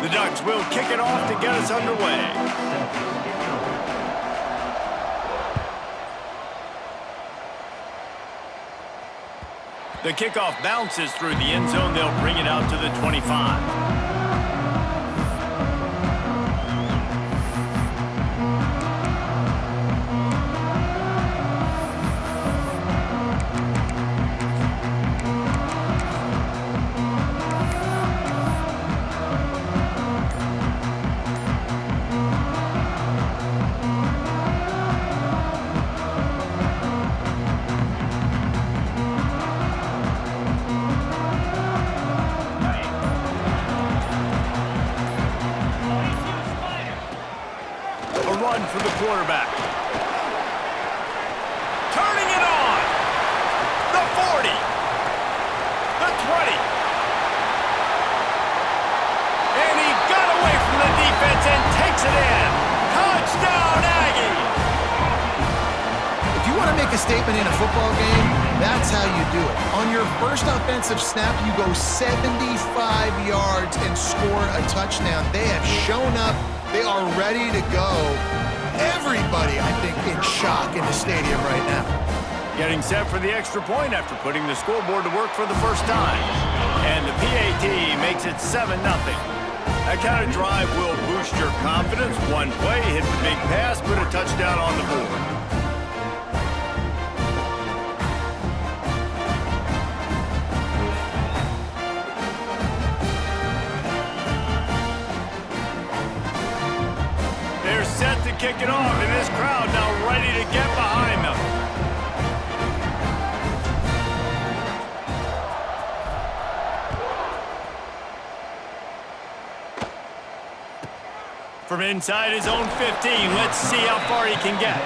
The Ducks will kick it off to get us underway. The kickoff bounces through the end zone. They'll bring it out to the 25. For the quarterback. Turning it on. The 40. The 20. And he got away from the defense and takes it in. Touchdown, Aggies. If you want to make a statement in a football game, that's how you do it. On your first offensive snap, you go 75 yards and score a touchdown. They have shown up. They are ready to go. Everybody, I think, in shock in the stadium right now. Getting set for the extra point after putting the scoreboard to work for the first time. And the PAT makes it 7-0. That kind of drive will boost your confidence. One play, hit the big pass, put a touchdown on the board. Set to kick it off, and this crowd now ready to get behind them. From inside his own 15, let's see how far he can get.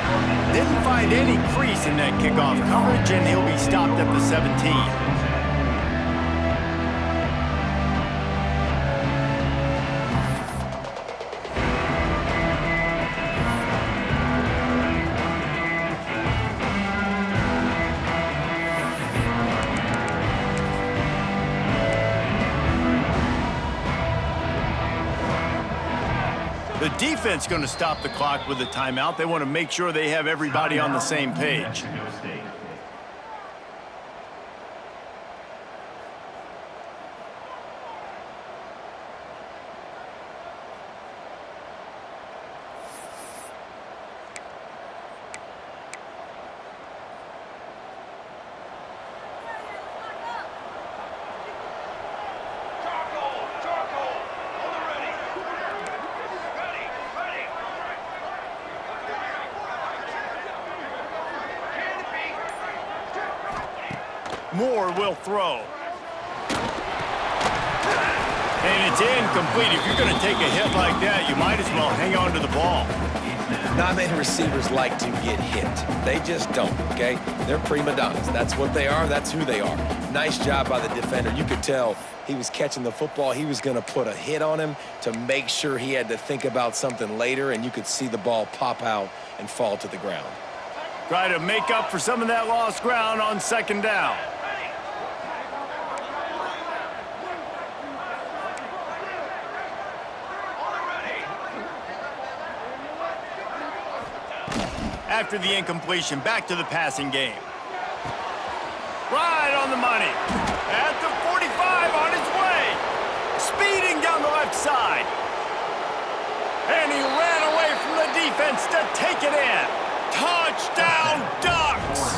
Didn't find any crease in that kickoff coverage, and he'll be stopped at the 17. The defense going to stop the clock with a timeout. They want to make sure they have everybody on the same page. Moore will throw. And it's incomplete. If you're going to take a hit like that, you might as well hang on to the ball. Not many receivers like to get hit. They just don't, okay? They're prima donnas. That's what they are. That's who they are. Nice job by the defender. You could tell he was catching the football. He was going to put a hit on him to make sure he had to think about something later, and you could see the ball pop out and fall to the ground. Try to make up for some of that lost ground on second down. After the incompletion, back to the passing game. Right on the money. At the 45, on his way. Speeding down the left side. And he ran away from the defense to take it in. Touchdown, Ducks!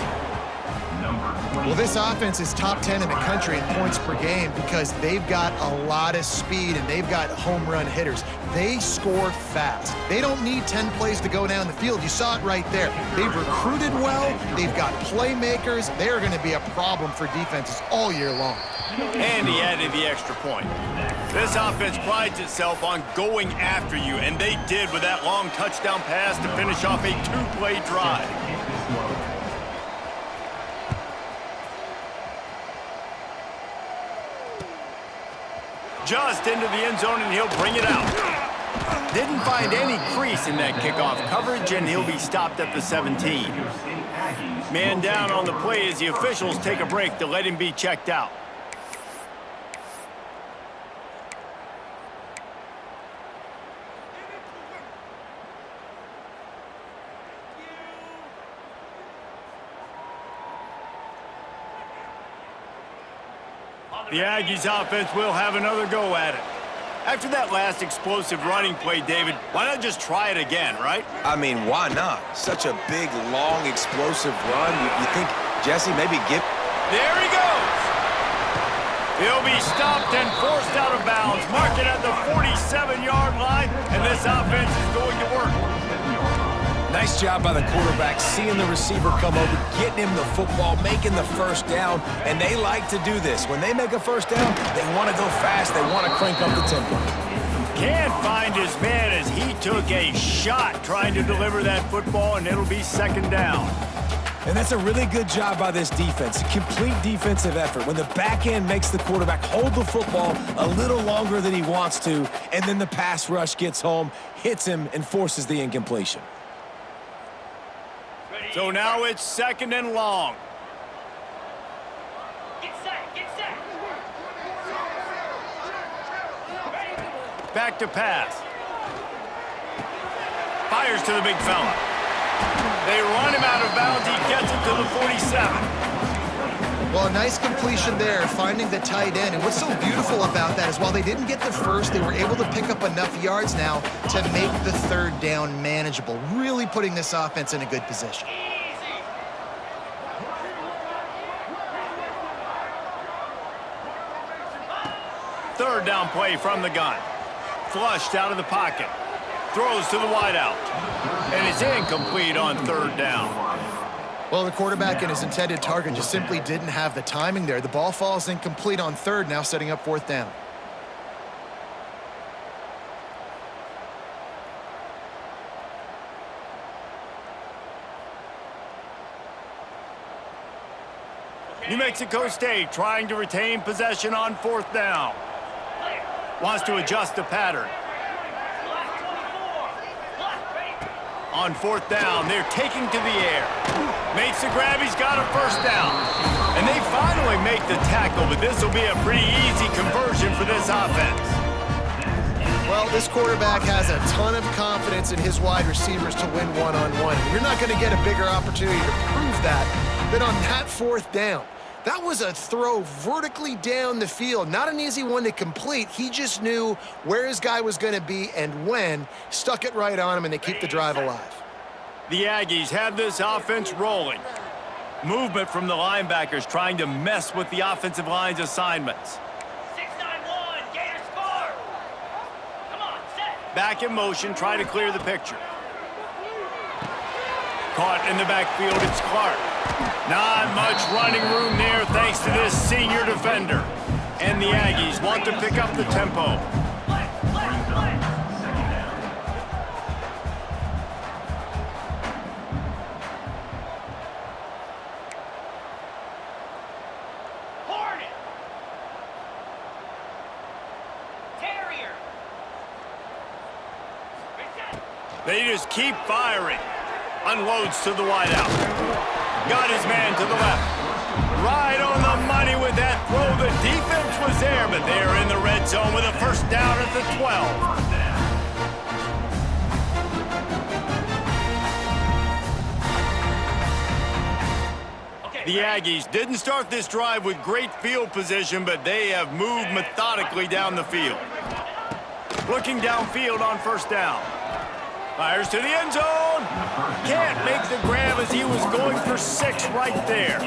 Well, this offense is top 10 in the country in points per game because they've got a lot of speed and they've got home run hitters. They score fast. They don't need 10 plays to go down the field. You saw it right there. They've recruited well. They've got playmakers. They're going to be a problem for defenses all year long. And he added the extra point. This offense prides itself on going after you, and they did with that long touchdown pass to finish off a two-play drive. Just into the end zone, and he'll bring it out. Didn't find any crease in that kickoff coverage, and he'll be stopped at the 17. Man down on the play as the officials take a break to let him be checked out. The Aggies offense will have another go at it. After that last explosive running play, David, why not just try it again, right? I mean, why not? Such a big, long, explosive run. You think, Jesse, maybe give... There he goes! He'll be stopped and forced out of bounds. Mark it at the 47-yard line, and this offense is going to work. Nice job by the quarterback, seeing the receiver come over, getting him the football, making the first down, and they like to do this. When they make a first down, they want to go fast. They want to crank up the tempo. Can't find his man as he took a shot trying to deliver that football, and it'll be second down. And that's a really good job by this defense, a complete defensive effort. When the back end makes the quarterback hold the football a little longer than he wants to, and then the pass rush gets home, hits him, and forces the incompletion. So now it's second and long. Get set, get set. Back to pass. Fires to the big fella. They run him out of bounds. He gets it to the 47. Well, a nice completion there, finding the tight end. And what's so beautiful about that is while they didn't get the first, they were able to pick up enough yards now to make the third down manageable, really putting this offense in a good position. Third down play from the gun. Flushed out of the pocket. Throws to the wideout. And it's incomplete on third down. Well, the quarterback and his intended target just simply didn't have the timing there. The ball falls incomplete on third, now setting up fourth down. New Mexico State trying to retain possession on fourth down. Wants to adjust the pattern. On fourth down, they're taking to the air. Makes the grab, he's got a first down. And they finally make the tackle, but this will be a pretty easy conversion for this offense. Well, this quarterback has a ton of confidence in his wide receivers to win one-on-one. You're not going to get a bigger opportunity to prove that than on that fourth down. That was a throw vertically down the field. Not an easy one to complete. He just knew where his guy was going to be and when. Stuck it right on him, and they keep the drive alive. The Aggies have this offense rolling. Movement from the linebackers trying to mess with the offensive line's assignments. 6-9-1, Gator score. Come on, set. Back in motion, try to clear the picture. Caught in the backfield, it's Clark. Not much running room there thanks to this senior defender. And the Aggies want to pick up the tempo. Hornet. Terrier. They just keep firing. Unloads to the wideout. Got his man to the left. Right on the money with that throw. The defense was there, but they are in the red zone with a first down at the 12. The Aggies didn't start this drive with great field position, but they have moved methodically down the field. Looking downfield on first down. Fires to the end zone. Can't make the grab as he was going for 6 right there.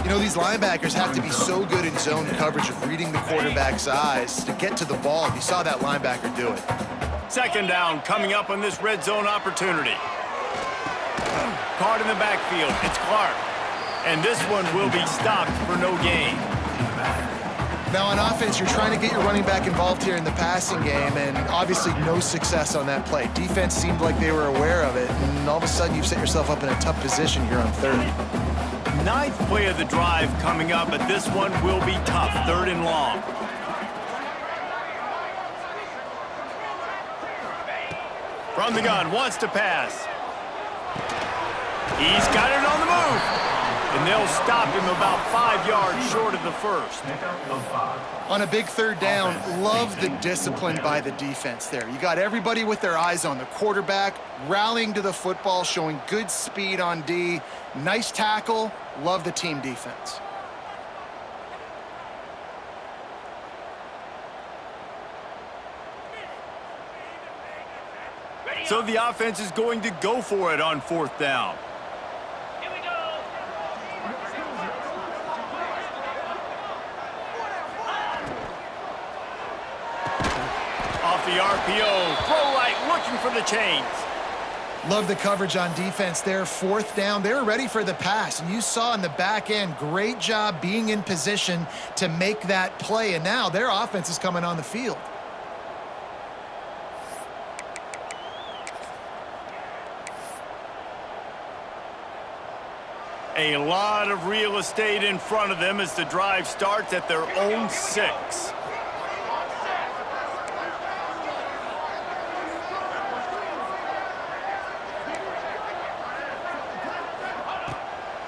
You know, these linebackers have to be so good in zone coverage of reading the quarterback's eyes to get to the ball. You saw that linebacker do it. Second down coming up on this red zone opportunity. Caught in the backfield. It's Clark. And this one will be stopped for no gain. Now, on offense, you're trying to get your running back involved here in the passing game, and obviously no success on that play. Defense seemed like they were aware of it, and all of a sudden you've set yourself up in a tough position here on third. 9th play of the drive coming up, but this one will be tough. Third and long. From the gun, wants to pass. He's got it on the move. And they'll stop him about 5 yards short of the first. On a big third down, love the discipline by the defense there. You got everybody with their eyes on the quarterback, rallying to the football, showing good speed on D. Nice tackle. Love the team defense. So the offense is going to go for it on 4th down. Here we go. Off the RPO, throw right, looking for the chains. Love the coverage on defense there. 4th down, they were ready for the pass. And you saw in the back end, great job being in position to make that play. And now their offense is coming on the field. A lot of real estate in front of them as the drive starts at their own 6.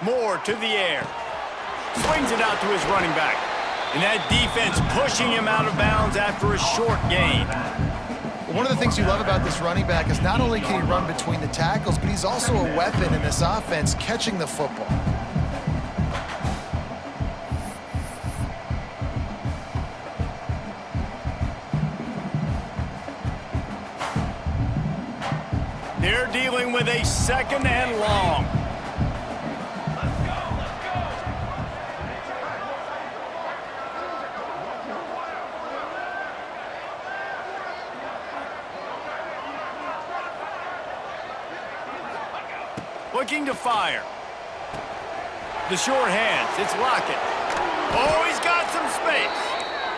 Moore to the air. Swings it out to his running back. And that defense pushing him out of bounds after a short gain. One of the things you love about this running back is not only can he run between the tackles, but he's also a weapon in this offense catching the football. They're dealing with a 2nd and long. Looking to fire. The short hands, it's Lockett. Oh, he's got some space.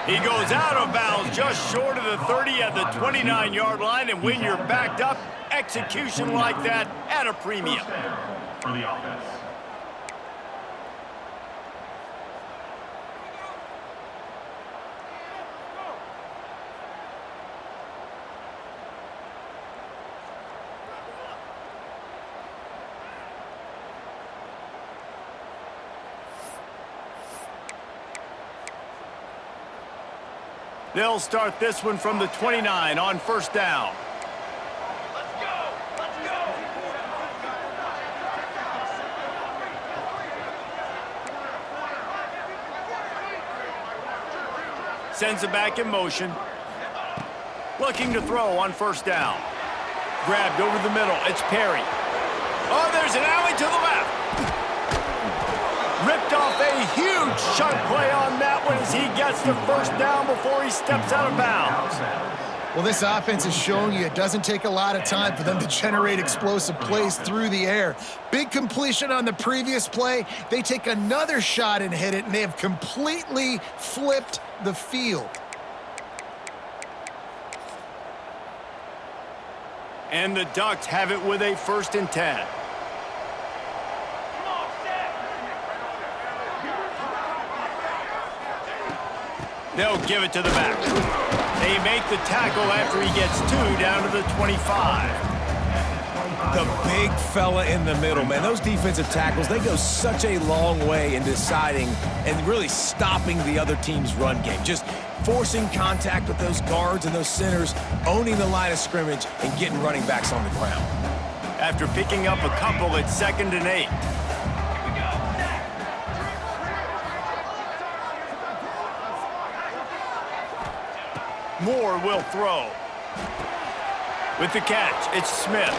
He goes out of bounds just short of the 30 at the 29-yard line, and when you're backed up, execution like that at a premium. For the offense. They'll start this one from the 29 on 1st down. Let's go. Let's go. Sends it back in motion. Looking to throw on 1st down. Grabbed over the middle. It's Perry. Oh, there's an alley to the left. Ripped off a huge chunk play on that one as he gets the 1st down before he steps out of bounds. Well, this offense is showing you it doesn't take a lot of time for them to generate explosive plays through the air. Big completion on the previous play. They take another shot and hit it, and they have completely flipped the field. And the Ducks have it with a 1st and 10. They'll give it to the back. They make the tackle after he gets 2 down to the 25. The big fella in the middle, man. Those defensive tackles, they go such a long way in deciding and really stopping the other team's run game. Just forcing contact with those guards and those centers, owning the line of scrimmage, and getting running backs on the ground. After picking up a couple, it's 2nd and 8. Moore will throw. With the catch, it's Smith.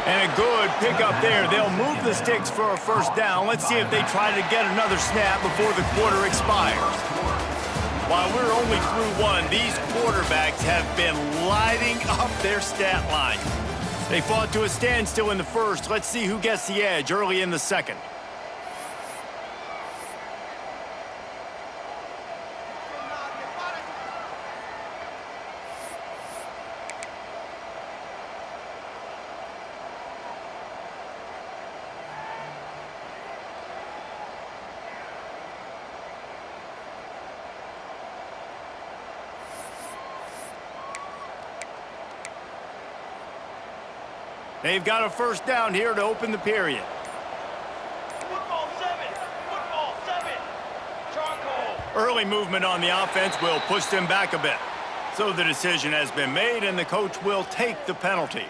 And a good pickup there. They'll move the sticks for a 1st down. Let's see if they try to get another snap before the quarter expires. While we're only through 1, these quarterbacks have been lighting up their stat line. They fought to a standstill in the 1st. Let's see who gets the edge early in the 2nd. They've got a 1st down here to open the period. Football 7. Football 7. Charcoal. Early movement on the offense will push them back a bit. So the decision has been made, and the coach will take the penalty.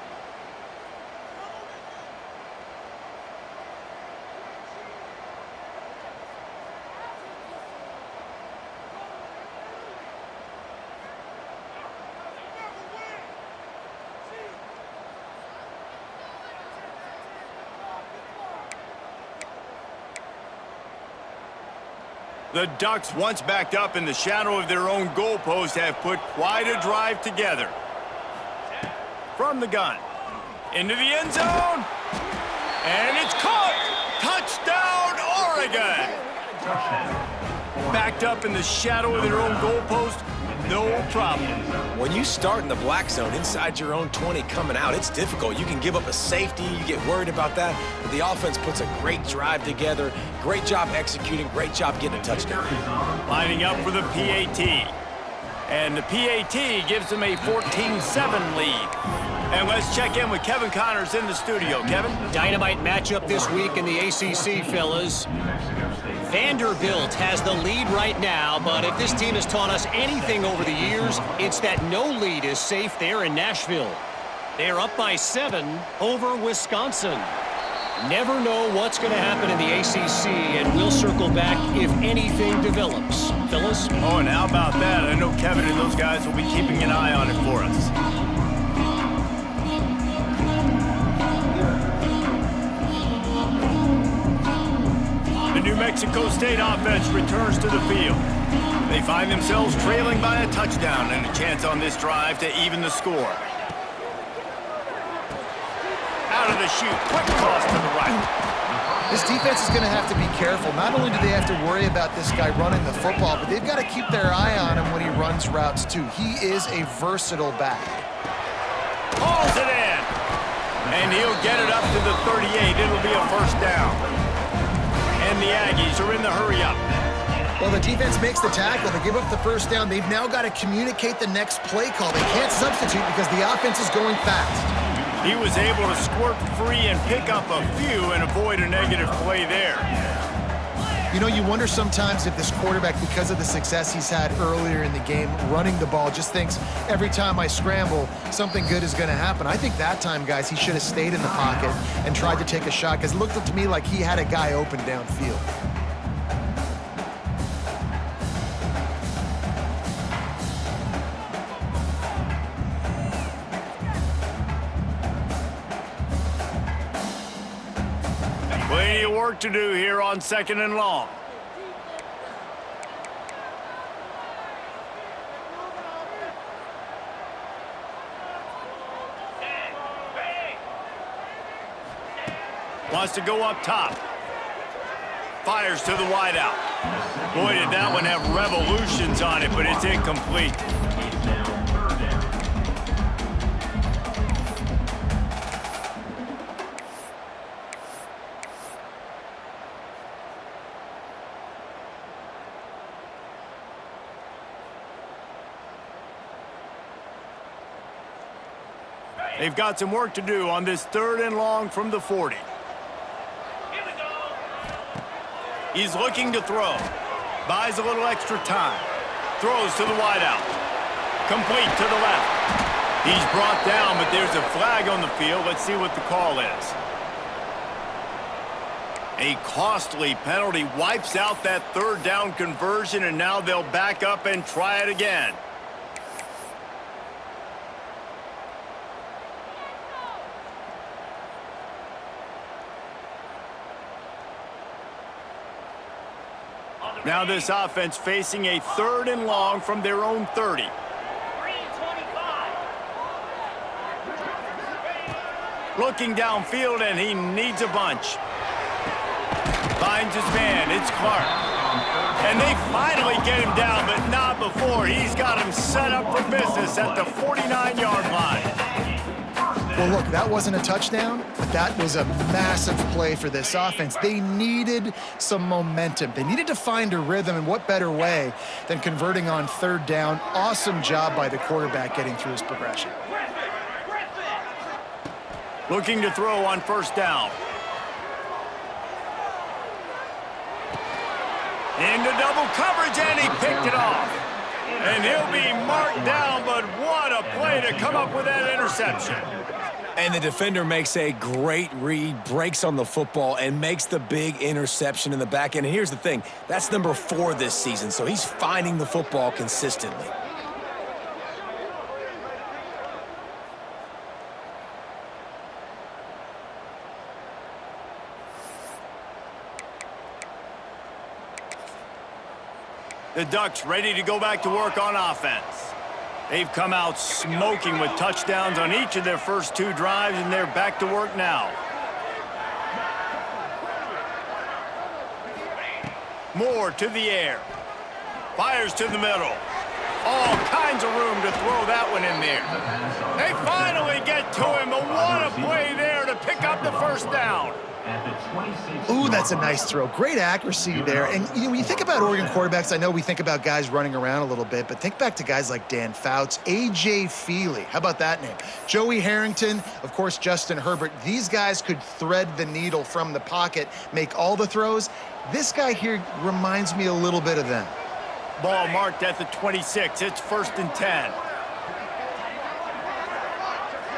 The Ducks, once backed up in the shadow of their own goalpost, have put quite a drive together. From the gun. Into the end zone. And it's caught! Touchdown, Oregon! Backed up in the shadow of their own goalpost, no problem. When you start in the black zone inside your own 20 coming out, it's difficult. You can give up a safety, you get worried about that, but the offense puts a great drive together, great job executing, great job getting a touchdown. Lining up for the PAT. And the PAT gives them a 14-7 lead. And let's check in with Kevin Connors in the studio. Kevin? Dynamite matchup this week in the ACC, fellas. Vanderbilt has the lead right now, but if this team has taught us anything over the years, it's that no lead is safe there in Nashville. They're up by 7 over Wisconsin. Never know what's going to happen in the ACC, and we'll circle back if anything develops. Fellas? Oh, and how about that? I know Kevin and those guys will be keeping an eye on it for us. The New Mexico State offense returns to the field. They find themselves trailing by a touchdown and a chance on this drive to even the score. Out of the chute, quick toss to the right. This defense is going to have to be careful. Not only do they have to worry about this guy running the football, but they've got to keep their eye on him when he runs routes too. He is a versatile back. Hauls it in. And he'll get it up to the 38. It'll be a first down. And the Aggies are in the hurry-up. Well, the defense makes the tackle. They give up the first down. They've now got to communicate the next play call. They can't substitute because the offense is going fast. He was able to squirt free and pick up a few and avoid a negative play there. You know, you wonder sometimes if this quarterback, because of the success he's had earlier in the game, running the ball, just thinks every time I scramble, something good is going to happen. I think that time, guys, he should have stayed in the pocket and tried to take a shot because it looked to me like he had a guy open downfield. Plenty of work to do here on 2nd and long. Wants to go up top. Fires to the wideout. Boy, did that one have revolutions on it, but it's incomplete. They've got some work to do on this 3rd and long from the 40. Here we go. He's looking to throw. Buys a little extra time. Throws to the wideout. Complete to the left. He's brought down, but there's a flag on the field. Let's see what the call is. A costly penalty wipes out that 3rd down conversion, and now they'll back up and try it again. Now this offense facing a 3rd and long from their own 30. 3:25. Looking downfield, and he needs a bunch. Finds his man. It's Clark. And they finally get him down, but not before. He's got him set up for business at the 49-yard line. Well, look, that wasn't a touchdown, but that was a massive play for this offense. They needed some momentum. They needed to find a rhythm, and what better way than converting on 3rd down. Awesome job by the quarterback getting through his progression. Looking to throw on 1st down. Into double coverage, and he picked it off. And he'll be marked down, but what a play to come up with that interception. And the defender makes a great read, breaks on the football, and makes the big interception in the back end. And here's the thing, that's number 4 this season, so he's finding the football consistently. The Ducks ready to go back to work on offense. They've come out smoking with touchdowns on each of their first 2 drives, and they're back to work now. Moore to the air. Fires to the middle. All kinds of room to throw that one in there. They finally get to him, but what a play there to pick up the first down. Ooh, that's a nice throw. Great accuracy there. And you know, when you think about Oregon quarterbacks, I know we think about guys running around a little bit, but think back to guys like Dan Fouts, A.J. Feely. How about that name? Joey Harrington, of course, Justin Herbert. These guys could thread the needle from the pocket, make all the throws. This guy here reminds me a little bit of them. Ball marked at the 26. It's 1st and 10.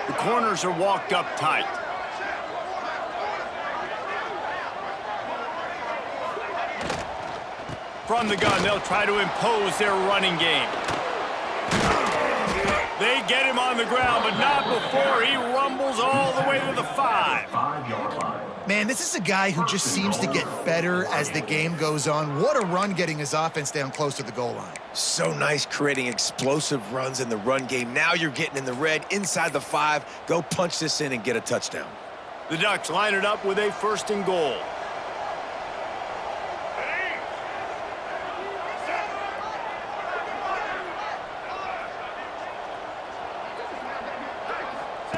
The corners are walked up tight. From the gun, they'll try to impose their running game. They get him on the ground, but not before he rumbles all the way to the 5. Man, this is a guy who just seems to get better as the game goes on. What a run getting his offense down close to the goal line. So nice creating explosive runs in the run game. Now you're getting in the red, inside the 5. Go punch this in and get a touchdown. The Ducks line it up with a 1st and goal.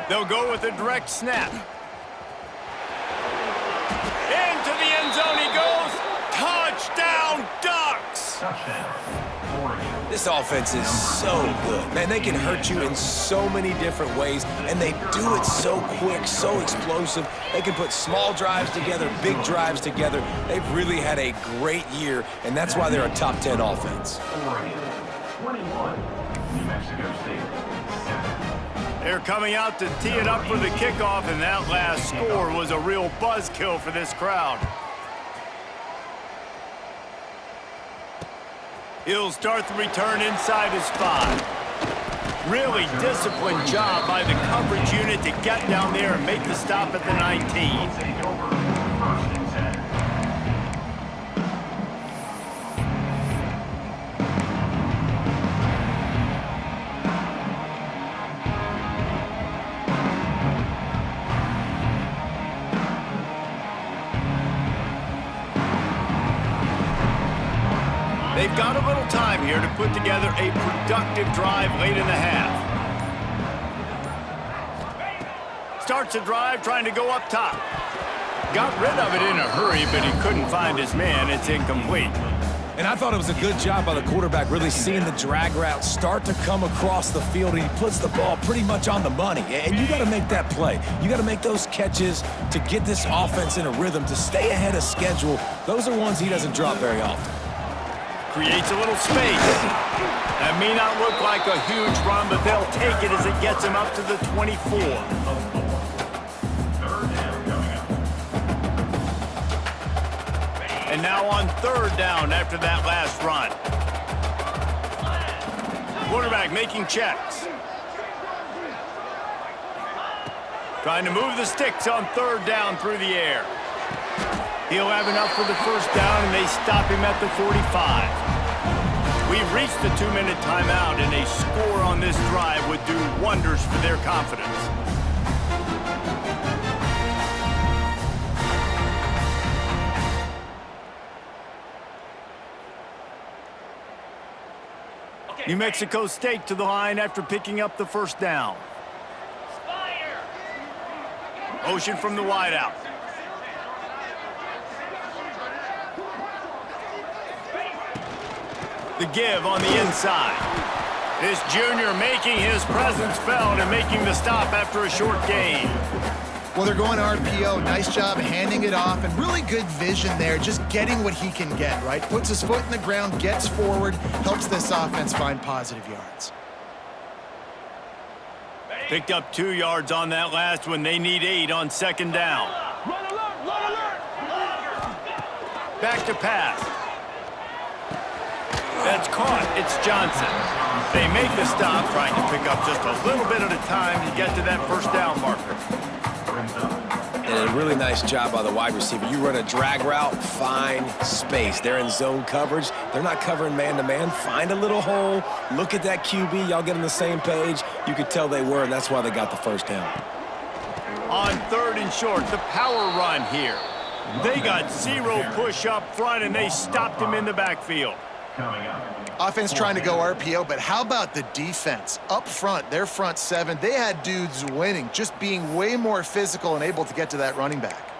They'll go with a direct snap. Into the end zone he goes. Touchdown, Ducks! This offense is so good. Man, they can hurt you in so many different ways, and they do it so quick, so explosive. They can put small drives together, big drives together. They've really had a great year, and that's why they're a top 10 offense. 21, New Mexico State. They're coming out to tee it up for the kickoff, and that last score was a real buzzkill for this crowd. He'll start the return inside his 5. Really disciplined job by the coverage unit to get down there and make the stop at the 19. Take over, 1st and 10. They've got a little time here to put together a productive drive late in the half. Starts a drive trying to go up top. Got rid of it in a hurry, but he couldn't find his man. It's incomplete. And I thought it was a good job by the quarterback, really seeing the drag route start to come across the field, and he puts the ball pretty much on the money. And you got to make that play. You got to make those catches to get this offense in a rhythm, to stay ahead of schedule. Those are ones he doesn't drop very often. Creates a little space. That may not look like a huge run, but they'll take it as it gets him up to the 24. 3rd down coming up. And now on 3rd down after that last run. Quarterback making checks. Trying to move the sticks on 3rd down through the air. He'll have enough for the 1st down, and they stop him at the 45. We've reached the 2-minute timeout, and a score on this drive would do wonders for their confidence. New Mexico State to the line after picking up the 1st down. Motion from the wideout. The give on the inside. This junior making his presence felt and making the stop after a short gain. Well, they're going RPO. Nice job handing it off, and really good vision there, just getting what he can get, right? Puts his foot in the ground, gets forward, helps this offense find positive yards. Picked up 2 yards on that last one. They need 8 on 2nd down. Back to pass. That's caught. It's Johnson. They make the stop, trying to pick up just a little bit at a time to get to that 1st down marker. Yeah, And a really nice job by the wide receiver. You run a drag route, find space. They're in zone coverage. They're not covering man-to-man. Find a little hole. Look at that QB. Y'all get on the same page. You could tell they were, and that's why they got the first down. On 3rd and short, the power run here. They got 0 push up front, and they stopped him in the backfield. Coming up. Offense trying to go RPO, but how about the defense? Up front, their front 7, they had dudes winning, just being way more physical and able to get to that running back.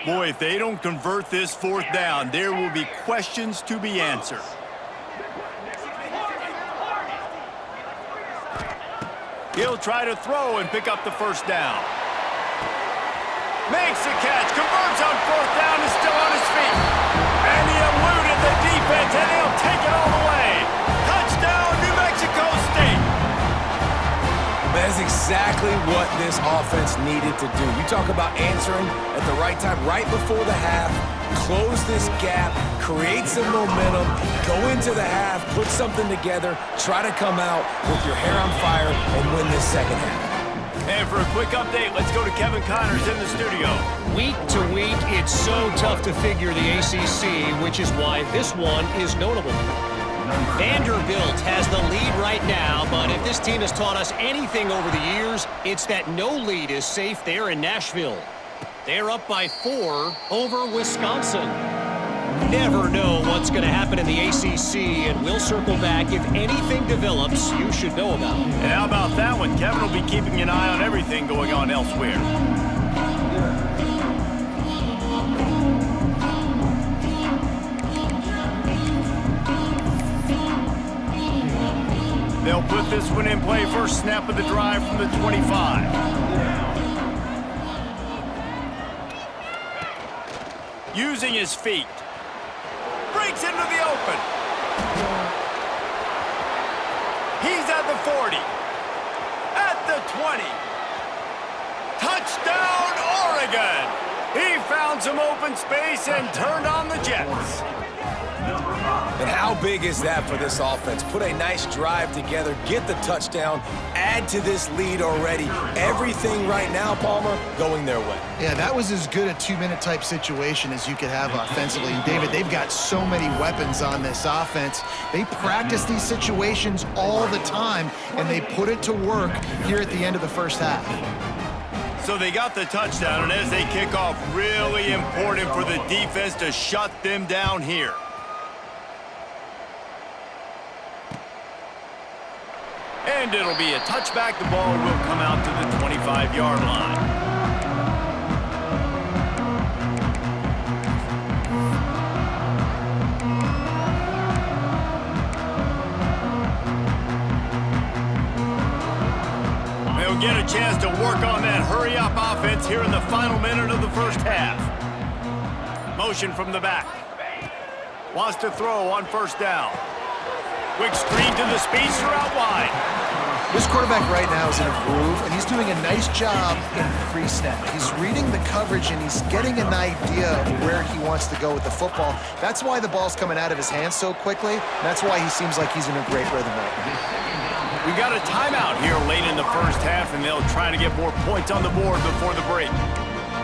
Boy, if they don't convert this 4th down, there will be questions to be answered. He'll try to throw and pick up the first down. Makes the catch, converts on 4th down, is still on his feet. And he eluded the defense, and he'll take it all the way. Touchdown, New Mexico State. That's exactly what this offense needed to do. You talk about answering at the right time, right before the half, close this gap, create some momentum, go into the half, put something together, try to come out with your hair on fire and win this second half. And for a quick update, let's go to Kevin Connors in the studio. Week to week, it's so tough to figure the ACC, which is why this one is notable. Vanderbilt has the lead right now, but if this team has taught us anything over the years, it's that no lead is safe there in Nashville. They're up by 4 over Wisconsin. Never know what's going to happen in the ACC, and we'll circle back if anything develops you should know about. And how about that one? Kevin will be keeping an eye on everything going on elsewhere. They'll put this one in play. First snap of the drive from the 25. Using his feet. Breaks into the open. He's at the 40. At the 20. Touchdown, Oregon! He found some open space and turned on the Jets. And how big is that for this offense? Put a nice drive together, get the touchdown, add to this lead already. Everything right now, Palmer, going their way. Yeah, that was as good a 2-minute type situation as you could have offensively. And David, they've got so many weapons on this offense. They practice these situations all the time, and they put it to work here at the end of the first half. So they got the touchdown, and as they kick off, really important for the defense to shut them down here. And it'll be a touchback. The ball will come out to the 25-yard line. They'll get a chance to work on that hurry-up offense here in the final minute of the first half. Motion from the back. Wants to throw on first down. Quick screen to the speedster out wide. This quarterback right now is in a groove, and he's doing a nice job in pre-snap. He's reading the coverage, and he's getting an idea of where he wants to go with the football. That's why the ball's coming out of his hands so quickly. That's why he seems like he's in a great rhythm right now. We got a timeout here late in the first half, and they'll try to get more points on the board before the break.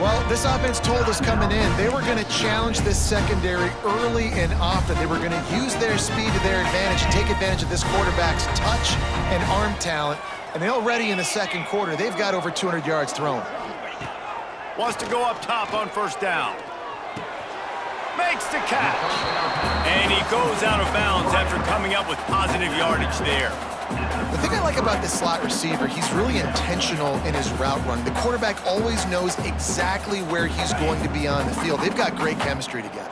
Well, this offense told us coming in they were going to challenge this secondary early and often. They were going to use their speed to their advantage and take advantage of this quarterback's touch and arm talent. And already in the second quarter, they've got over 200 yards thrown. Wants to go up top on first down. Makes the catch. And he goes out of bounds after coming up with positive yardage there. The thing I like about this slot receiver, he's really intentional in his route run. The quarterback always knows exactly where he's going to be on the field. They've got great chemistry together.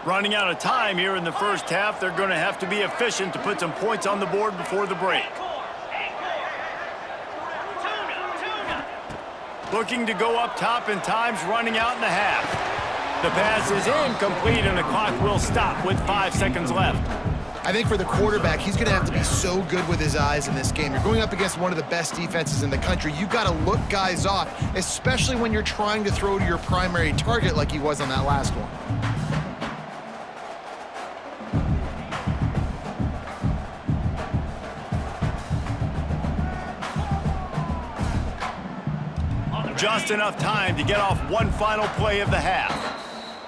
Running out of time here in the first half, they're going to have to be efficient to put some points on the board before the break. Looking to go up top, and time's running out in the half. The pass is incomplete, and the clock will stop with 5 seconds left. I think for the quarterback, he's going to have to be so good with his eyes in this game. You're going up against one of the best defenses in the country. You got to look guys off, especially when you're trying to throw to your primary target like he was on that last one. Just enough time to get off one final play of the half.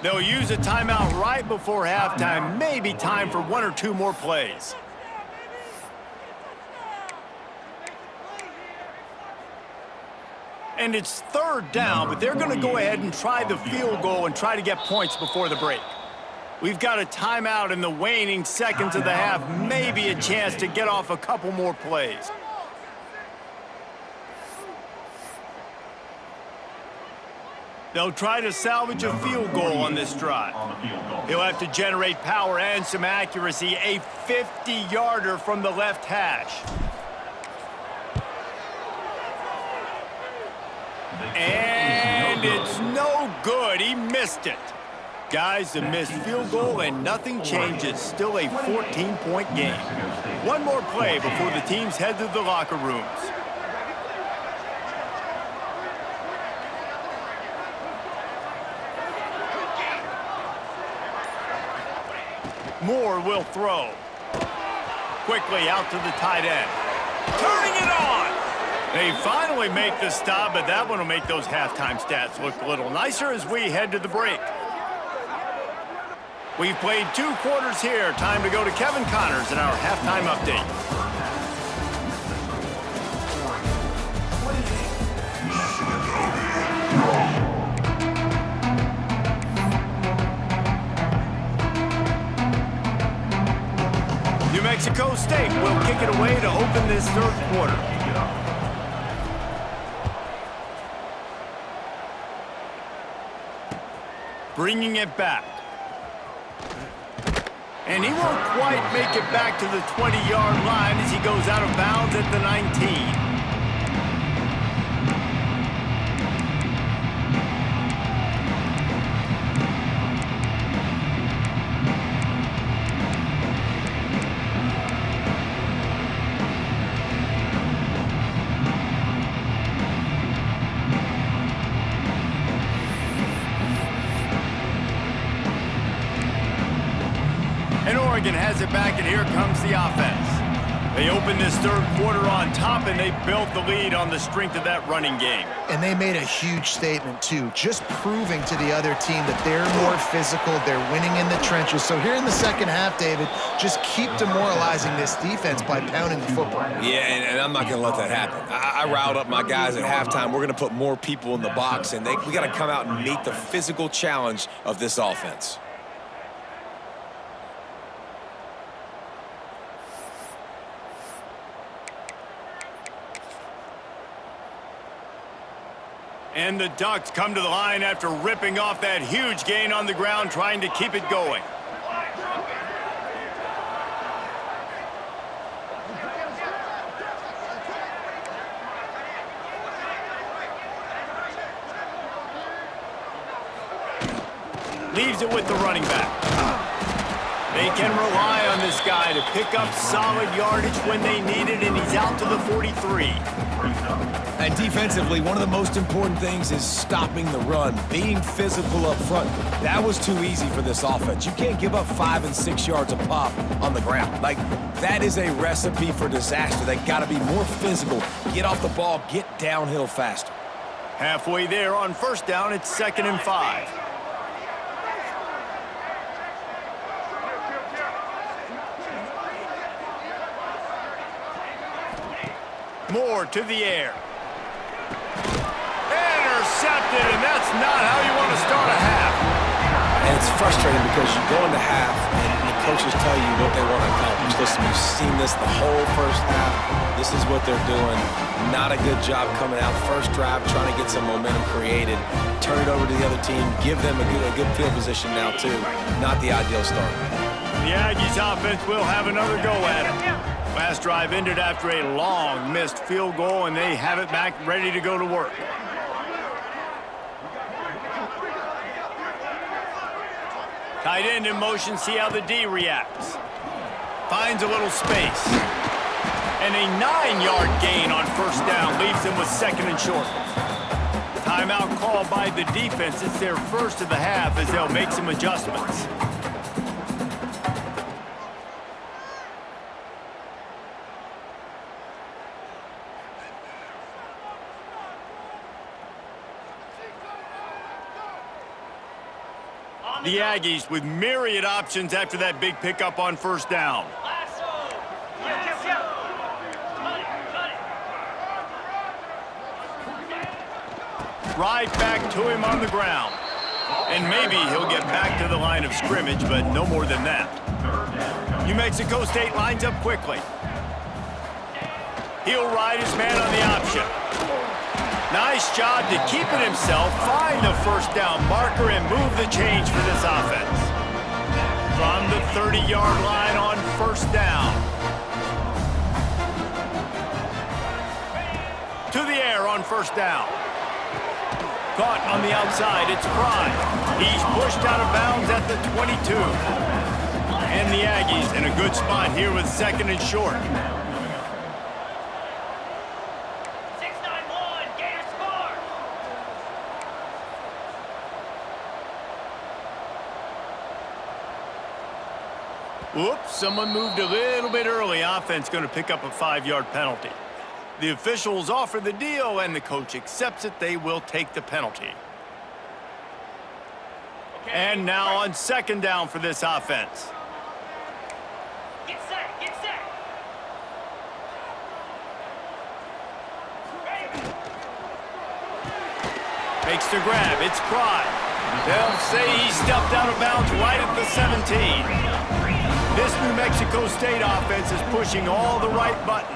They'll use a timeout right before halftime, maybe time for one or two more plays. And it's third down, but they're going to go ahead and try the field goal and try to get points before the break. We've got a timeout in the waning seconds of the half, maybe a chance to get off a couple more plays. They'll try to salvage a field goal on this drive. He'll have to generate power and some accuracy, a 50-yarder from the left hash. And it's no good. He missed it. Guys, a missed field goal and nothing changes. Still a 14-point game. One more play before the teams head to the locker rooms. Moore will throw. Quickly out to the tight end. Turning it on! They finally make the stop, but that one will make those halftime stats look a little nicer as we head to the break. We've played 2 quarters here. Time to go to Kevin Connors in our halftime update. New Mexico State will kick it away to open this third quarter. Bringing it back. And he won't quite make it back to the 20-yard line as he goes out of bounds at the 19. Oregon has it back, and here comes the offense. They open this third quarter on top, and they built the lead on the strength of that running game. And they made a huge statement, too, just proving to the other team that they're more physical, they're winning in the trenches. So here in the second half, David, just keep demoralizing this defense by pounding the football. Yeah, and I'm not going to let that happen. I riled up my guys at halftime. We're going to put more people in the box, and we got to come out and meet the physical challenge of this offense. And the Ducks come to the line after ripping off that huge gain on the ground, trying to keep it going. Leaves it with the running back. They can rely on this guy to pick up solid yardage when they need it, and he's out to the 43. And defensively, one of the most important things is stopping the run, being physical up front. That was too easy for this offense. You can't give up 5 and 6 yards a pop on the ground. Like, that is a recipe for disaster. They got to be more physical, get off the ball, get downhill faster. Halfway there on first down, it's 2nd and 5. Moore to the air. Intercepted, and that's not how you want to start a half. And it's frustrating because you go into half and the coaches tell you what they want to accomplish. Listen, you've seen this the whole first half. This is what they're doing. Not a good job coming out first drive, trying to get some momentum created. Turn it over to the other team. Give them a good field position now, too. Not the ideal start. The Aggies offense will have another go at it. Last drive ended after a long missed field goal, and they have it back ready to go to work. Tight end in motion, see how the D reacts. Finds a little space. And a 9-yard gain on first down leaves them with second and short. Timeout called by the defense. It's their first of the half as they'll make some adjustments. The Aggies with myriad options after that big pickup on first down. Right back to him on the ground. And maybe he'll get back to the line of scrimmage, but no more than that. New Mexico State lines up quickly. He'll ride his man on the option. Nice job to keep it himself, find the first down marker, and move the change for this offense. From the 30-yard line on first down. To the air on first down. Caught on the outside, it's Prime. He's pushed out of bounds at the 22. And the Aggies in a good spot here with second and short. 6-9-1, Gator score. Whoops, someone moved a little bit early. Offense going to pick up a 5-yard penalty. The officials offer the deal, and the coach accepts it. They will take the penalty. And now on second down for this offense. Get set, get set. Makes the grab. It's Pride. They'll say he stepped out of bounds right at the 17. This New Mexico State offense is pushing all the right buttons.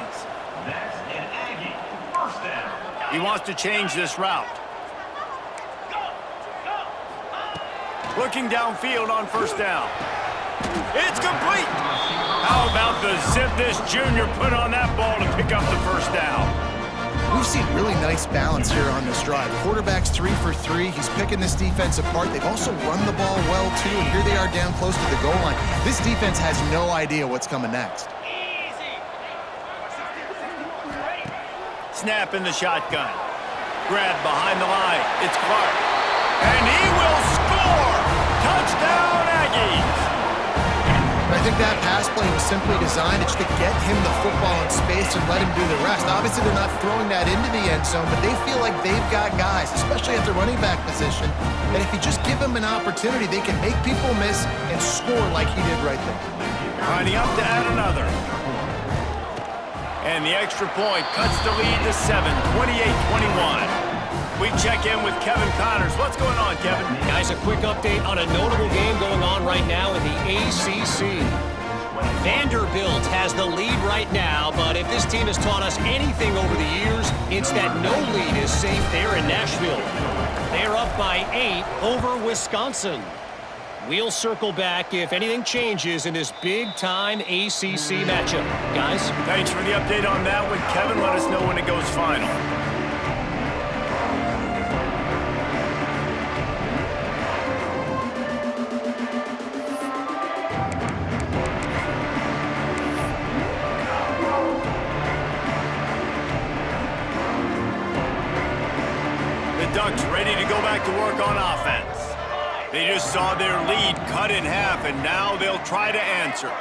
That's an Aggie. First down. He wants to change this route. Looking downfield on first down. It's complete. How about the zip this junior put on that ball to pick up the first down? We've seen really nice balance here on this drive. Quarterback's 3 for 3. He's picking this defense apart. They've also run the ball well, too, and here they are down close to the goal line. This defense has no idea what's coming next. Easy. Snap in the shotgun. Grab behind the line. It's Clark. And he will score! Touchdown, Aggies! I think that pass play was simply designed just to get him the football in space and let him do the rest. Obviously, they're not throwing that into the end zone, but they feel like they've got guys, especially at the running back position, that if you just give them an opportunity, they can make people miss and score like he did right there. Lining up to add another. And the extra point cuts the lead to 7, 28-21. We check in with Kevin Connors. What's going on, Kevin? Guys, a quick update on a notable game going on right now in the ACC. Vanderbilt has the lead right now, but if this team has taught us anything over the years, it's that no lead is safe there in Nashville. They're up by 8 over Wisconsin. We'll circle back if anything changes in this big-time ACC matchup. Guys? Thanks for the update on that one, Kevin. Let us know when it goes final. Ducks ready to go back to work on offense. They just saw their lead cut in half, and now they'll try to answer.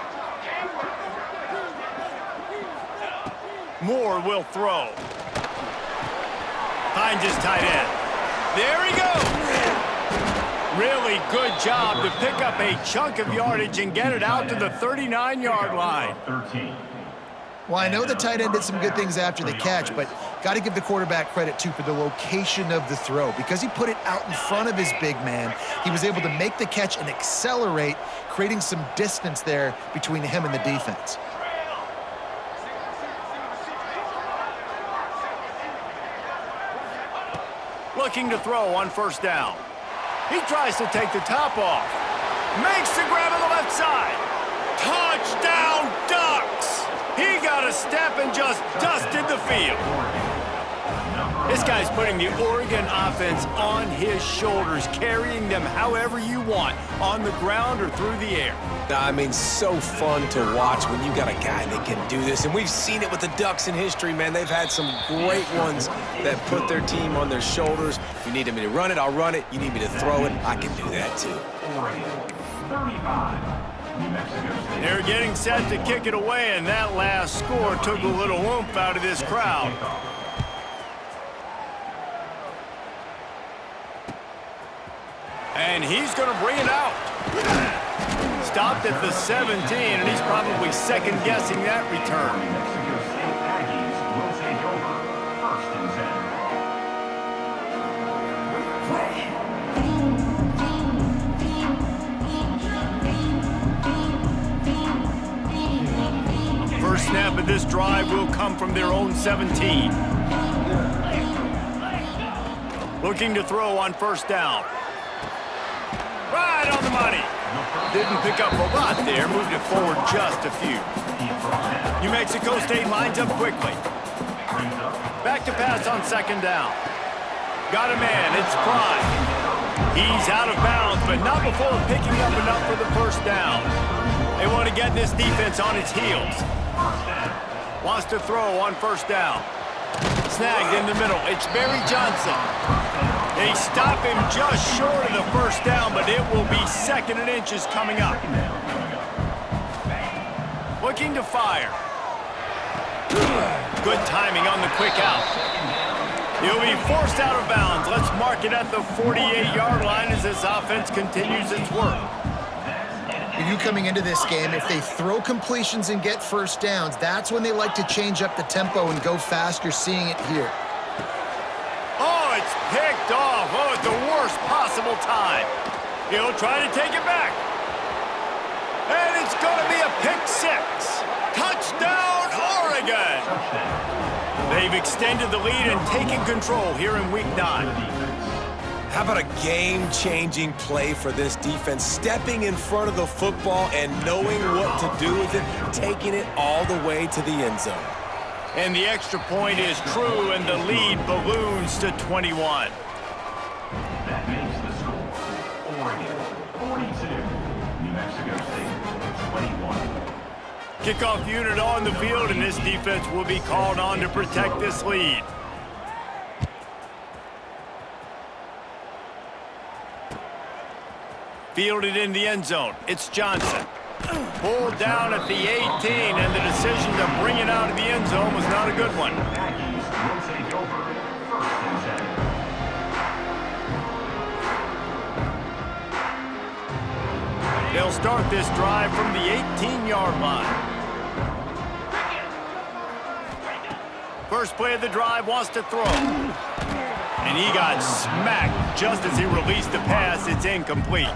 Moore will throw. Finds his tight end. There he goes. Really good job to pick up a chunk of yardage and get it out to the 39-yard line. 13. Well, I know the tight end did some good things after the catch, but got to give the quarterback credit, too, for the location of the throw. Because he put it out in front of his big man, he was able to make the catch and accelerate, creating some distance there between him and the defense. Looking to throw on first down. He tries to take the top off. Makes the grab on the left side. Touchdown, Ducks! He got a step and just dusted the field. Number This guy's putting the Oregon offense on his shoulders, carrying them however you want, on the ground or through the air. I mean, so fun to watch when you got a guy that can do this. And we've seen it with the Ducks in history, man. They've had some great ones that put their team on their shoulders. If you need me to run it, I'll run it. You need me to throw it, I can do that too. Oregon, 35. New Mexico State. They're getting set to kick it away, and that last score took a little oomph out of this crowd. And he's going to bring it out. Stopped at the 17, and he's probably second-guessing that return. New Mexico State Aggies will take over 1st and 10. First snap of this drive will come from their own 17. Looking to throw on first down. Right on the money. Didn't pick up a lot there, moved it forward just a few. New Mexico State lines up quickly. Back to pass on second down. Got a man, it's Prime. He's out of bounds, but not before picking up enough for the first down. They want to get this defense on its heels. Wants to throw on first down. Snagged in the middle, it's Barry Johnson. They stop him just short of the first down, but it will be 2nd and inches coming up. Looking to fire. Good timing on the quick out. He'll be forced out of bounds. Let's mark it at the 48-yard line as this offense continues its work. You coming into this game, if they throw completions and get first downs, that's when they like to change up the tempo and go fast. You're seeing it here. Oh, it's picked off. Oh, at the worst possible time. He'll try to take it back. And it's going to be a pick 6. Touchdown, Oregon. They've extended the lead and taken control here in Week 9. How about a game-changing play for this defense? Stepping in front of the football and knowing what to do with it, taking it all the way to the end zone. And the extra point is true, and the lead balloons to 21. That makes the score Oregon 42, New Mexico State 21. Kickoff unit on the field, and this defense will be called on to protect this lead. Fielded in the end zone. It's Johnson. Pulled down at the 18, and the decision to bring it out of the end zone was not a good one. Aggies will take over 1st and 10. They'll start this drive from the 18-yard line. First play of the drive, wants to throw. And he got smacked just as he released the pass. It's incomplete.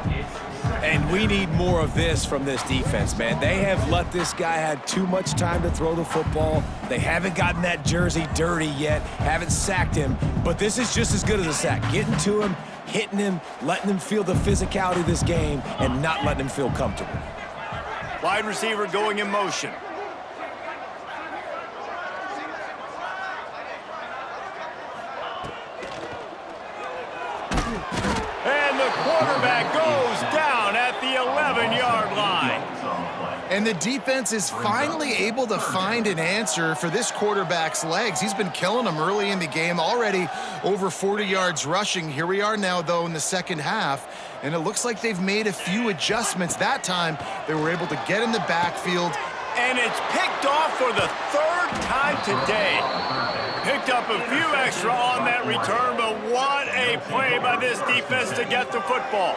And we need more of this from this defense, man. They have let this guy have too much time to throw the football. They haven't gotten that jersey dirty yet, haven't sacked him. But this is just as good as a sack. Getting to him, hitting him, letting him feel the physicality of this game, and not letting him feel comfortable. Wide receiver going in motion. And the quarterback goes down at the 11-yard line. And the defense is finally able to find an answer for this quarterback's legs. He's been killing them early in the game, already over 40 yards rushing. Here we are now, though, in the second half, and it looks like they've made a few adjustments. That time, they were able to get in the backfield. And it's picked off for the 3rd time today. Picked up a few extra on that return, but what a play by this defense to get the football.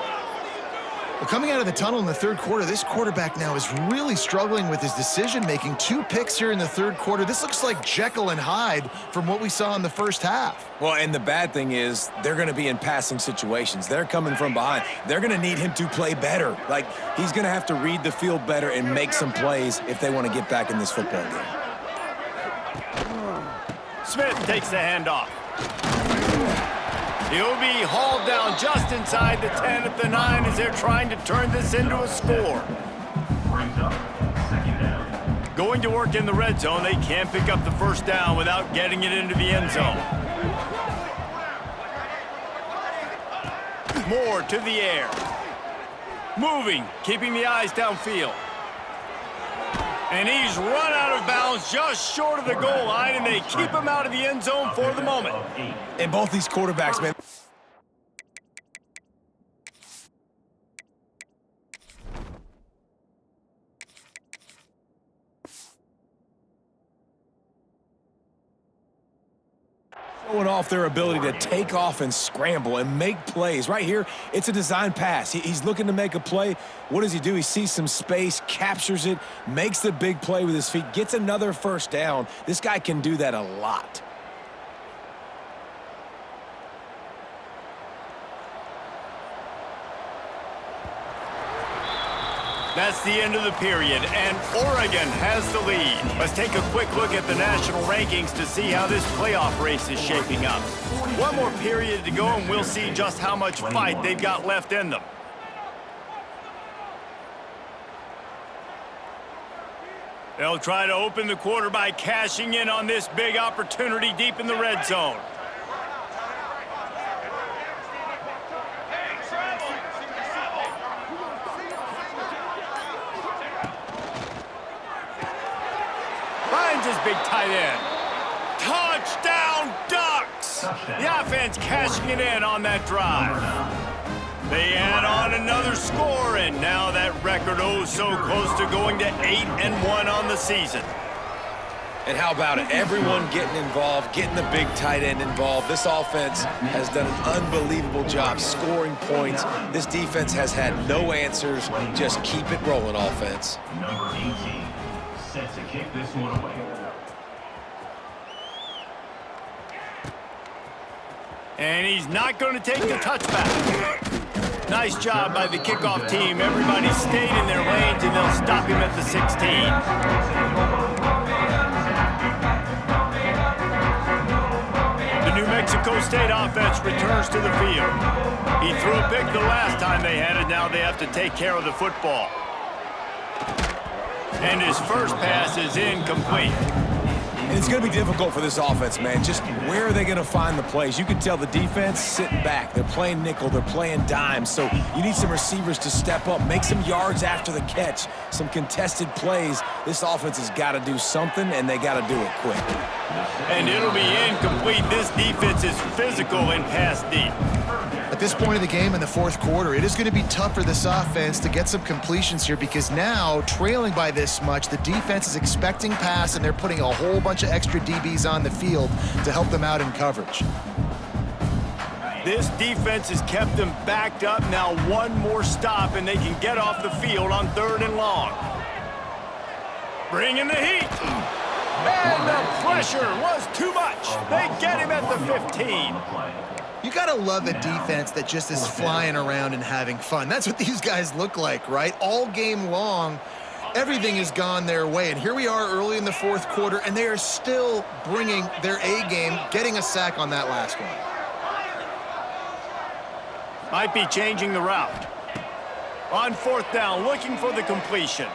Well, coming out of the tunnel in the 3rd quarter, this quarterback now is really struggling with his decision-making. 2 picks here in the 3rd quarter. This looks like Jekyll and Hyde from what we saw in the first half. Well, and the bad thing is they're going to be in passing situations. They're coming from behind. They're going to need him to play better. Like, he's going to have to read the field better and make some plays if they want to get back in this football game. Smith takes the handoff. He'll be hauled down just inside the 10 at the 9 as they're trying to turn this into a score. Brings up 2nd down. Going to work in the red zone, they can't pick up the first down without getting it into the end zone. more to the air. Moving, keeping the eyes downfield. And he's run out of bounds just short of the goal line, and they keep him out of the end zone for the moment. And both these quarterbacks, man. Showing off their ability to take off and scramble and make plays. Right here, it's a design pass. He's looking to make a play. What does he do? He sees some space, captures it, makes the big play with his feet, gets another first down. This guy can do that a lot. That's the end of the period, and Oregon has the lead. Let's take a quick look at the national rankings to see how this playoff race is shaping up. One more period to go, and we'll see just how much fight they've got left in them. They'll try to open the quarter by cashing in on this big opportunity deep in the red zone. His big tight end. Touchdown, Ducks! The offense cashing it in on that drive. They add on another score, and now that record oh so close to going to 8-1 on the season. And how about it? Everyone getting involved, getting the big tight end involved. This offense has done an unbelievable job scoring points. This defense has had no answers. Just keep it rolling, offense. Number 18, set to kick this one away. And he's not going to take the touchback. Nice job by the kickoff team. Everybody stayed in their lanes, and they'll stop him at the 16. The New Mexico State offense returns to the field. He threw a pick the last time they had it. Now they have to take care of the football. And his first pass is incomplete. And it's going to be difficult for this offense, man. Just where are they going to find the plays? You can tell the defense sitting back. They're playing nickel. They're playing dime. So you need some receivers to step up, make some yards after the catch, some contested plays. This offense has got to do something, and they got to do it quick. And it'll be incomplete. This defense is physical and pass deep. At this point of the game in the fourth quarter, it is going to be tough for this offense to get some completions here because now, trailing by this much, the defense is expecting pass, and they're putting a whole bunch of extra DBs on the field to help them out in coverage. This defense has kept them backed up. Now one more stop, and they can get off the field on 3rd and long. Bringing the heat. And the pressure was too much. They get him at the 15. You gotta love a defense that just is flying around and having fun. That's what these guys look like, right? All game long, everything has gone their way. And here we are early in the fourth quarter, and they are still bringing their A game, getting a sack on that last one. Might be changing the route. On 4th down, looking for the completion.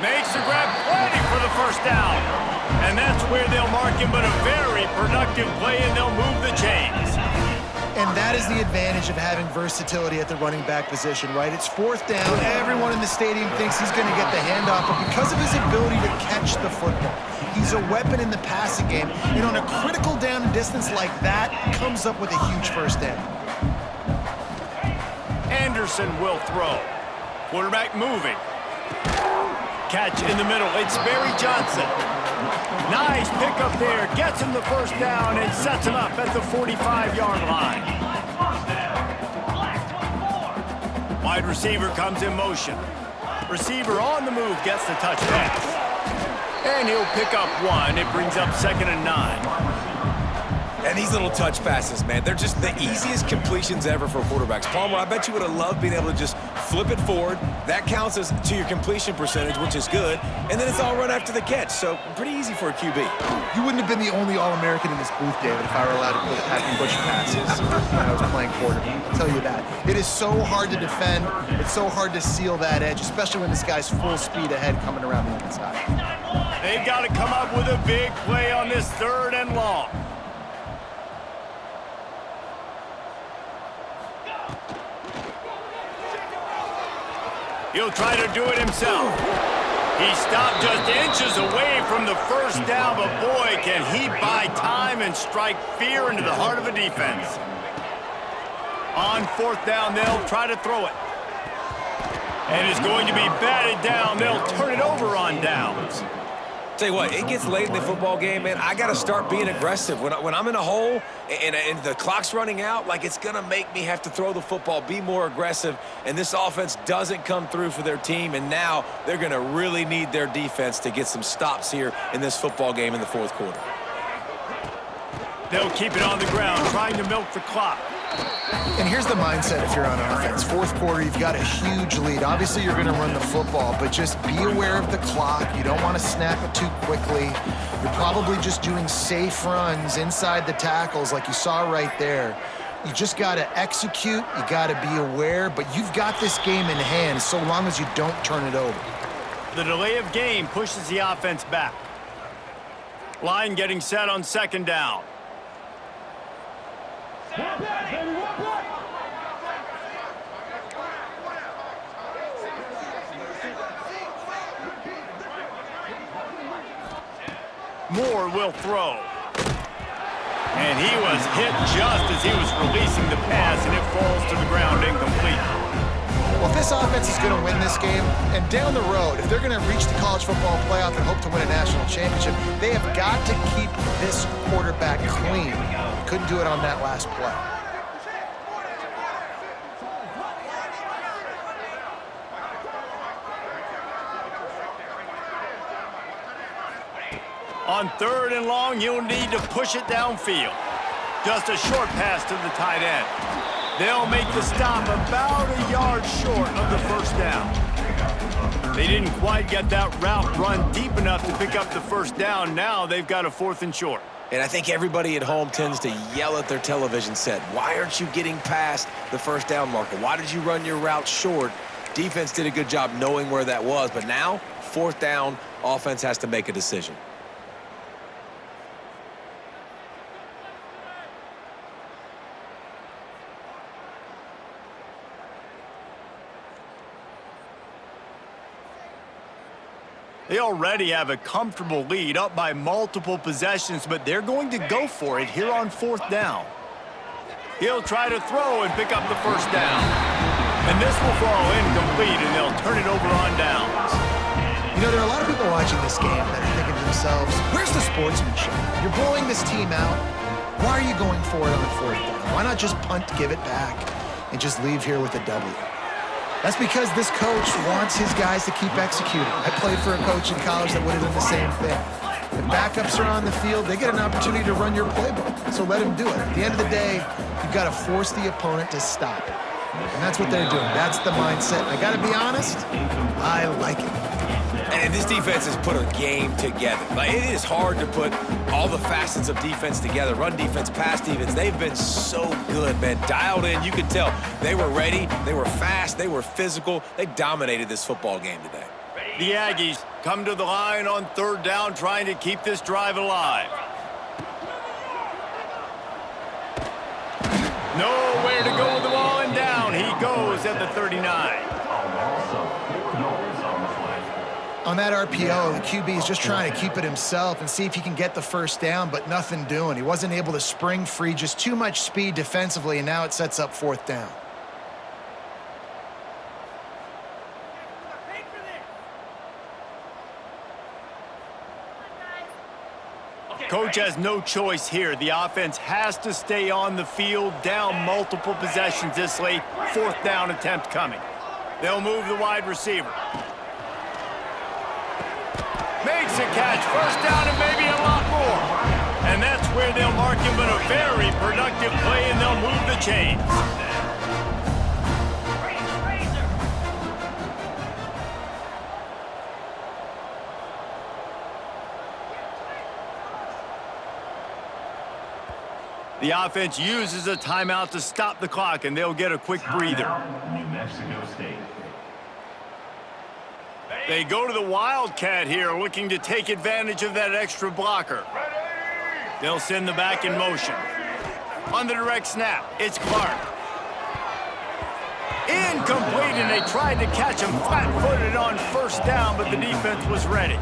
Makes the grab, waiting for the first down. And that's where they'll mark him, but a very productive play, and they'll move the chains. And that is the advantage of having versatility at the running back position, right? It's 4th down. Everyone in the stadium thinks he's going to get the handoff, but because of his ability to catch the football, he's a weapon in the passing game. And on a critical down distance like that, comes up with a huge first down. Anderson will throw. Quarterback moving. Catch in the middle. It's Barry Johnson. Nice pickup there. Gets him the first down and sets him up at the 45-yard line. Wide receiver comes in motion. Receiver on the move gets the touch pass. And he'll pick up one. It brings up 2nd and 9. And these little touch passes, man, they're just the easiest completions ever for quarterbacks. Palmer, I bet you would have loved being able to just flip it forward. That counts as to your completion percentage, which is good. And then it's all run after the catch, so pretty easy for a QB. You wouldn't have been the only All-American in this booth, David, if I were allowed to have you push passes when I was playing quarterback. I'll tell you that. It is so hard to defend. It's so hard to seal that edge, especially when this guy's full speed ahead coming around the inside. They've got to come up with a big play on this 3rd and long. He'll try to do it himself. He stopped just inches away from the first down, but boy, can he buy time and strike fear into the heart of a defense. On fourth down, they'll try to throw it. And it's going to be batted down. They'll turn it over on downs. Tell you what, it gets late in the football game, man. I got to start being aggressive. When I'm in a hole and the clock's running out, like, it's going to make me have to throw the football, be more aggressive, and this offense doesn't come through for their team, and now they're going to really need their defense to get some stops here in this football game in the fourth quarter. They'll keep it on the ground, trying to milk the clock. And here's the mindset if you're on offense. Fourth quarter, you've got a huge lead. Obviously, you're going to run the football, but just be aware of the clock. You don't want to snap it too quickly. You're probably just doing safe runs inside the tackles like you saw right there. You just got to execute. You got to be aware, but you've got this game in hand so long as you don't turn it over. The delay of game pushes the offense back. Line getting set on second down. Moore will throw. And he was hit just as he was releasing the pass, and it falls to the ground incomplete. Well, if this offense is going to win this game, and down the road, if they're going to reach the college football playoff and hope to win a national championship, they have got to keep this quarterback clean. Couldn't do it on that last play. On third and long, you'll need to push it downfield. Just a short pass to the tight end. They'll make the stop about a yard short of the first down. They didn't quite get that route run deep enough to pick up the first down. Now they've got a fourth and short. And I think everybody at home tends to yell at their television set. Why aren't you getting past the first down marker? Why did you run your route short? Defense did a good job knowing where that was, but now, fourth down, offense has to make a decision. They already have a comfortable lead, up by multiple possessions, but they're going to go for it here on fourth down. He'll try to throw and pick up the first down. And this will fall incomplete, and they'll turn it over on downs. You know, there are a lot of people watching this game that are thinking to themselves, where's the sportsmanship? You're blowing this team out. Why are you going for it on fourth down? Why not just punt, give it back, and just leave here with a W? That's because this coach wants his guys to keep executing. I played for a coach in college that would have done the same thing. If backups are on the field, they get an opportunity to run your playbook, so let them do it. At the end of the day, you've got to force the opponent to stop it. And that's what they're doing. That's the mindset. I got to be honest, I like it. And this defense has put a game together. Like, it is hard to put all the facets of defense together. Run defense, pass defense. They've been so good, man. Dialed in. You could tell they were ready. They were fast. They were physical. They dominated this football game today. The Aggies come to the line on third down, trying to keep this drive alive. Nowhere to go with the ball, and down he goes at the 39. On that RPO, the QB is just trying to keep it himself and see if he can get the first down, but nothing doing. He wasn't able to spring free, just too much speed defensively, and now it sets up fourth down. Coach has no choice here. The offense has to stay on the field, down multiple possessions this late. Fourth down attempt coming. They'll move the wide receiver. Makes a catch, first down, and maybe a lot more. And that's where they'll mark him, but a very productive play, and they'll move the chains. The offense uses a timeout to stop the clock, and they'll get a quick breather. New Mexico State. They go to the Wildcat here, looking to take advantage of that extra blocker. They'll send the back in motion. On the direct snap, it's Clark. Incomplete lead, and they tried to catch him flat-footed on first down, but the defense was ready.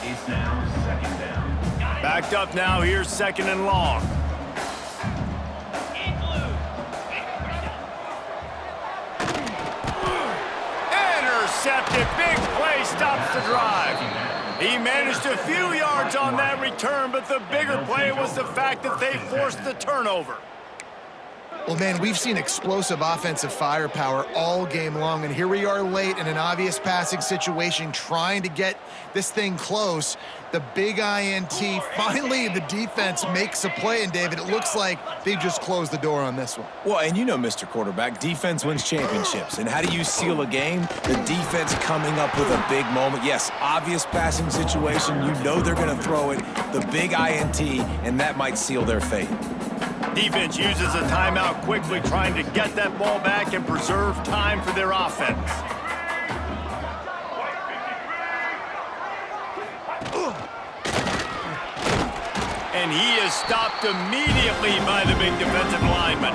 It's now second down. Backed up now, here's second and long. Intercepted, big play, stops the drive. He managed a few yards on that return, but the bigger play was the fact that they forced the turnover. Well, man, we've seen explosive offensive firepower all game long, and here we are late in an obvious passing situation trying to get this thing close. The big INT, finally the defense makes a play, and David, it looks like they just closed the door on this one. Well, and you know, Mr. Quarterback, defense wins championships. And how do you seal a game? The defense coming up with a big moment. Yes, obvious passing situation. You know they're going to throw it. The big INT, and that might seal their fate. Defense uses a timeout quickly, trying to get that ball back and preserve time for their offense. And he is stopped immediately by the big defensive lineman.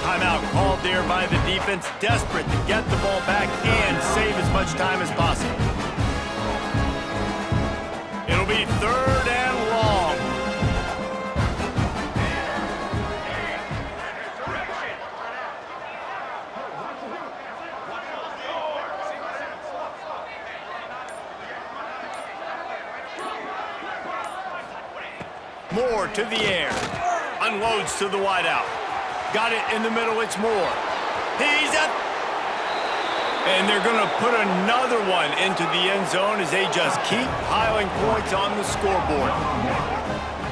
Timeout called there by the defense, desperate to get the ball back and save as much time as possible. It'll be third and long. Moore to the air. Unloads to the wideout. Got it in the middle, it's Moore. He's up. And they're going to put another one into the end zone as they just keep piling points on the scoreboard.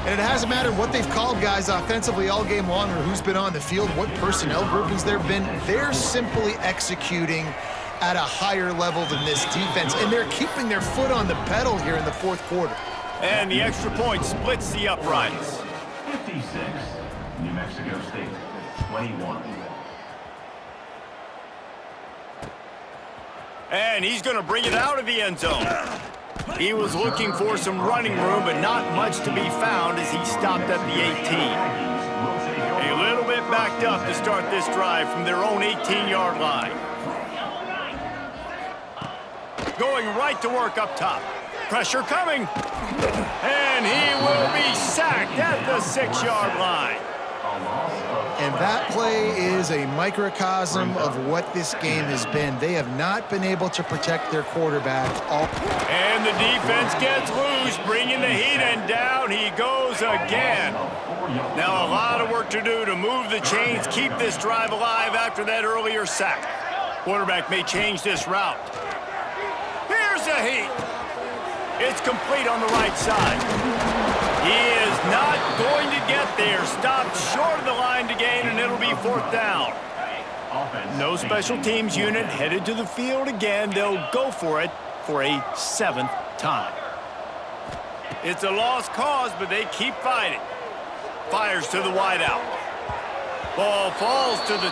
And it hasn't mattered what they've called guys offensively all game long or who's been on the field, what personnel groupings there have been. They're simply executing at a higher level than this defense, and they're keeping their foot on the pedal here in the fourth quarter. And the extra point splits the uprights. 56, New Mexico State, 21. And he's going to bring it out of the end zone. He was looking for some running room, but not much to be found as he stopped at the 18. A little bit backed up to start this drive from their own 18-yard line. Going right to work up top. Pressure coming. And he will be sacked at the 6-yard line. And that play is a microcosm of what this game has been. They have not been able to protect their quarterback. And the defense gets loose, bringing the heat, and down he goes again. Now a lot of work to do to move the chains, keep this drive alive after that earlier sack. Quarterback may change this route. Here's the heat. It's complete on the right side. He is not going to get there. Stopped short of the line to gain, and it'll be fourth down. No special teams unit headed to the field again. They'll go for it for a 7th time. It's a lost cause, but they keep fighting. Fires to the wideout. Ball falls to the